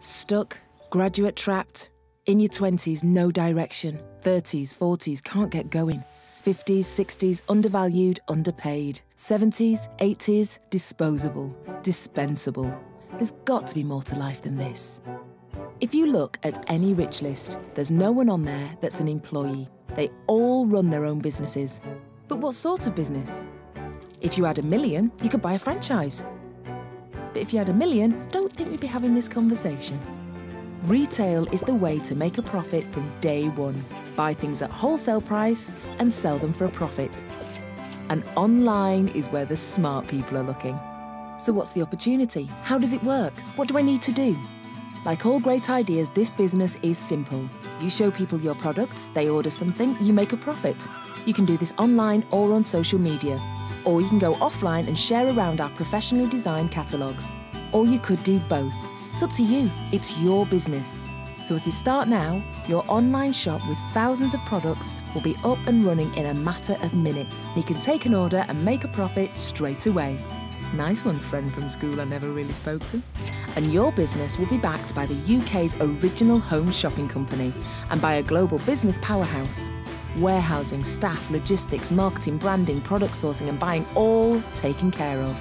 Stuck, graduate trapped. In your 20s, no direction. 30s, 40s, can't get going. 50s, 60s, undervalued, underpaid. 70s, 80s, disposable, dispensable. There's got to be more to life than this. If you look at any rich list, there's no one on there that's an employee. They all run their own businesses. But what sort of business? If you had $1 million, you could buy a franchise. But if you had $1 million, don't think we'd be having this conversation. Retail is the way to make a profit from day one. Buy things at wholesale price and sell them for a profit. And online is where the smart people are looking. So what's the opportunity? How does it work? What do I need to do? Like all great ideas, this business is simple. You show people your products, they order something, you make a profit. You can do this online or on social media. Or you can go offline and share around our professionally designed catalogues. Or you could do both. It's up to you. It's your business. So if you start now, your online shop with thousands of products will be up and running in a matter of minutes. You can take an order and make a profit straight away. Nice one, friend from school I never really spoke to. And your business will be backed by the UK's original home shopping company and by a global business powerhouse. Warehousing, staff, logistics, marketing, branding, product sourcing and buying all taken care of.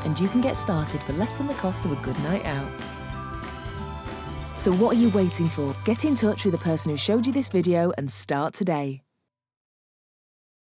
And you can get started for less than the cost of a good night out. So what are you waiting for? Get in touch with the person who showed you this video and start today.